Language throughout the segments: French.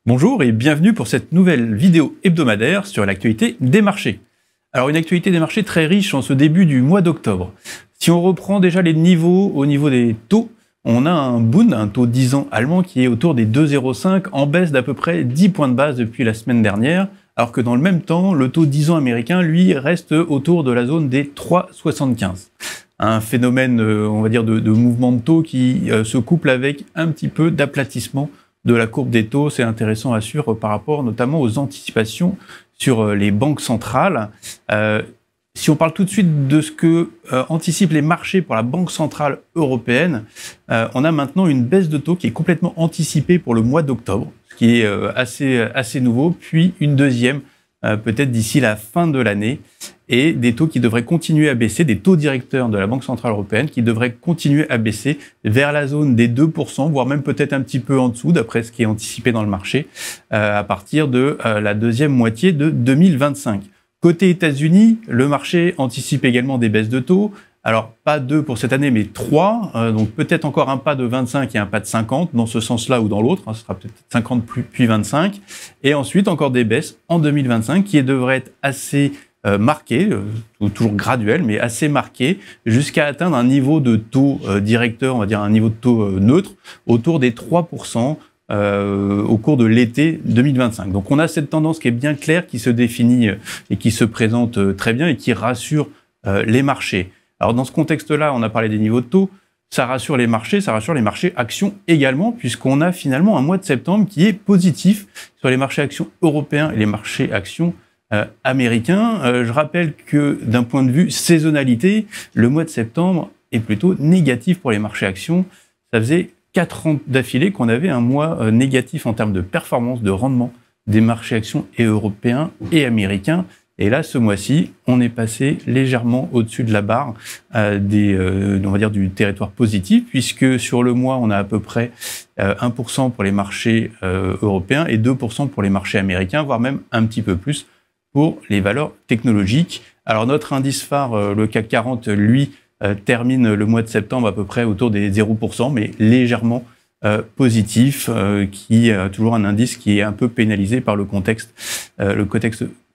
Bonjour et bienvenue pour cette nouvelle vidéo hebdomadaire sur l'actualité des marchés. Alors une actualité des marchés très riche en ce début du mois d'octobre. Si on reprend déjà les niveaux au niveau des taux, on a un Bund, un taux 10 ans allemand qui est autour des 2,05 en baisse d'à peu près 10 points de base depuis la semaine dernière, alors que dans le même temps, le taux 10 ans américain, lui, reste autour de la zone des 3,75. Un phénomène, on va dire, de mouvement de taux qui se couple avec un petit peu d'aplatissement de la courbe des taux. C'est intéressant à suivre par rapport notamment aux anticipations sur les banques centrales. Si on parle tout de suite de ce que anticipent les marchés pour la Banque centrale européenne, on a maintenant une baisse de taux qui est complètement anticipée pour le mois d'octobre, ce qui est assez nouveau, puis une deuxième peut-être d'ici la fin de l'année, et des taux qui devraient continuer à baisser, des taux directeurs de la Banque centrale européenne qui devraient continuer à baisser vers la zone des 2%, voire même peut-être un petit peu en dessous, d'après ce qui est anticipé dans le marché, à partir de la deuxième moitié de 2025. Côté États-Unis, le marché anticipe également des baisses de taux. Alors, pas 2 pour cette année, mais 3. Donc, peut-être encore un pas de 25 et un pas de 50, dans ce sens-là ou dans l'autre. Ce sera peut-être 50 puis 25. Et ensuite, encore des baisses en 2025 qui devraient être assez marquées, toujours graduelles, mais assez marquées, jusqu'à atteindre un niveau de taux directeur, on va dire un niveau de taux neutre, autour des 3%. Au cours de l'été 2025. Donc on a cette tendance qui est bien claire, qui se définit et qui se présente très bien et qui rassure les marchés. Alors dans ce contexte-là, on a parlé des niveaux de taux, ça rassure les marchés actions également, puisqu'on a finalement un mois de septembre qui est positif sur les marchés actions européens et les marchés actions américains. Je rappelle que d'un point de vue saisonnalité, le mois de septembre est plutôt négatif pour les marchés actions. Ça faisait 4 ans d'affilée qu'on avait un mois négatif en termes de performance, de rendement des marchés actions et européens et américains. Et là, ce mois-ci, on est passé légèrement au-dessus de la barre on va dire du territoire positif, puisque sur le mois, on a à peu près 1% pour les marchés européens et 2% pour les marchés américains, voire même un petit peu plus pour les valeurs technologiques. Alors notre indice phare, le CAC 40, lui, termine le mois de septembre à peu près autour des 0%, mais légèrement positif, qui a toujours un indice qui est un peu pénalisé par le contexte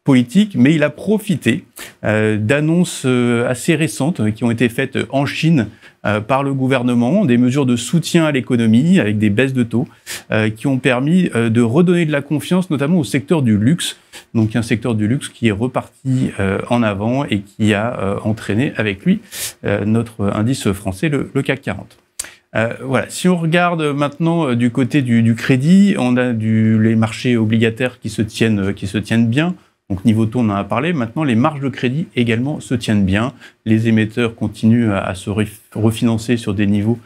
politique, mais il a profité d'annonces assez récentes qui ont été faites en Chine par le gouvernement, des mesures de soutien à l'économie avec des baisses de taux qui ont permis de redonner de la confiance, notamment au secteur du luxe. Donc un secteur du luxe qui est reparti en avant et qui a entraîné avec lui notre indice français, le CAC 40. Voilà. Si on regarde maintenant du côté du crédit, on a les marchés obligataires qui se tiennent bien. Donc niveau taux, on en a parlé. Maintenant, les marges de crédit également se tiennent bien. Les émetteurs continuent à se refinancer sur des niveaux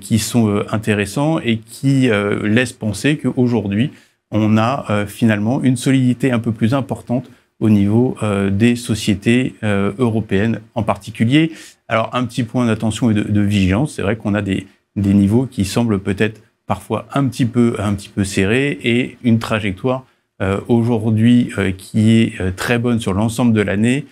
qui sont intéressants et qui laissent penser qu'aujourd'hui, on a finalement une solidité un peu plus importante au niveau des sociétés européennes en particulier. Alors, un petit point d'attention et de vigilance, c'est vrai qu'on a des niveaux qui semblent peut-être parfois un petit peu serrés et une trajectoire aujourd'hui qui est très bonne sur l'ensemble de l'année.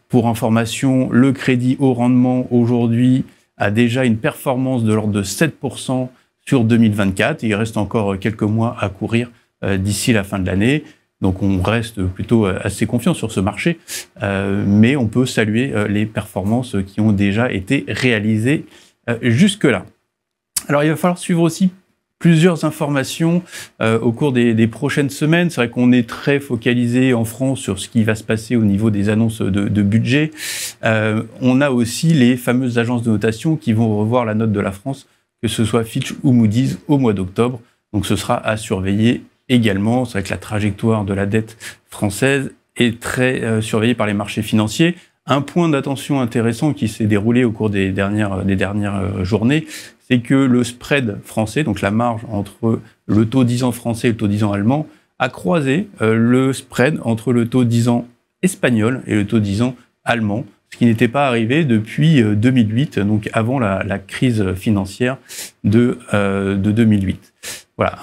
Pour information, le crédit au rendement aujourd'hui a déjà une performance de l'ordre de 7% sur 2024. Il reste encore quelques mois à courir d'ici la fin de l'année. Donc on reste plutôt assez confiant sur ce marché, mais on peut saluer les performances qui ont déjà été réalisées jusque-là. Alors il va falloir suivre aussi plusieurs informations au cours des prochaines semaines. C'est vrai qu'on est très focalisé en France sur ce qui va se passer au niveau des annonces de budget. On a aussi les fameuses agences de notation qui vont revoir la note de la France, que ce soit Fitch ou Moody's au mois d'octobre. Donc ce sera à surveiller également. C'est vrai que la trajectoire de la dette française est très surveillée par les marchés financiers. Un point d'attention intéressant qui s'est déroulé au cours des dernières journées, c'est que le spread français, donc la marge entre le taux 10 ans français et le taux 10 ans allemand, a croisé le spread entre le taux 10 ans espagnol et le taux 10 ans allemand, ce qui n'était pas arrivé depuis 2008, donc avant la crise financière de 2008. Voilà,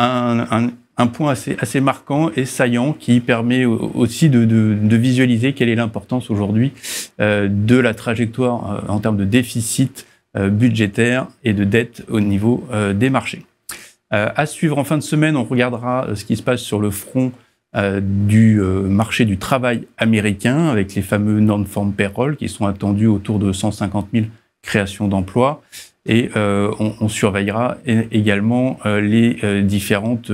un point assez marquant et saillant qui permet aussi de visualiser quelle est l'importance aujourd'hui de la trajectoire en termes de déficit budgétaire et de dette au niveau des marchés. À suivre en fin de semaine, on regardera ce qui se passe sur le front du marché du travail américain, avec les fameux non-farm payroll qui sont attendus autour de 150 000 créations d'emplois. Et on surveillera également les différentes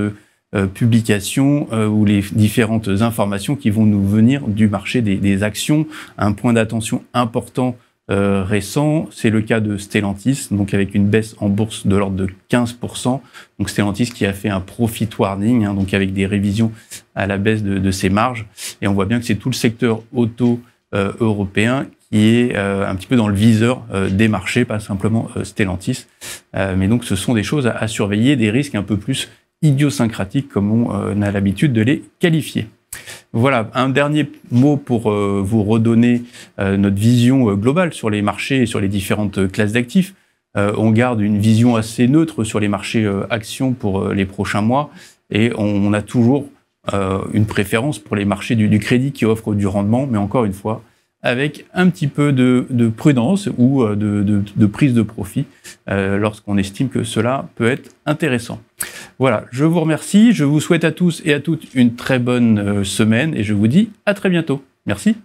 publications ou les différentes informations qui vont nous venir du marché des actions. Un point d'attention important récent, c'est le cas de Stellantis, donc avec une baisse en bourse de l'ordre de 15%. Donc Stellantis qui a fait un profit warning, donc avec des révisions à la baisse de ses marges. Et on voit bien que c'est tout le secteur auto européen qui est un petit peu dans le viseur des marchés, pas simplement Stellantis. Mais donc ce sont des choses à surveiller, des risques un peu plus idiosyncratiques comme on a l'habitude de les qualifier. Voilà, un dernier mot pour vous redonner notre vision globale sur les marchés et sur les différentes classes d'actifs. On garde une vision assez neutre sur les marchés actions pour les prochains mois et on a toujours une préférence pour les marchés du crédit qui offrent du rendement, mais encore une fois, avec un petit peu de prudence ou de prise de profit lorsqu'on estime que cela peut être intéressant. Voilà, je vous remercie, je vous souhaite à tous et à toutes une très bonne semaine et je vous dis à très bientôt. Merci.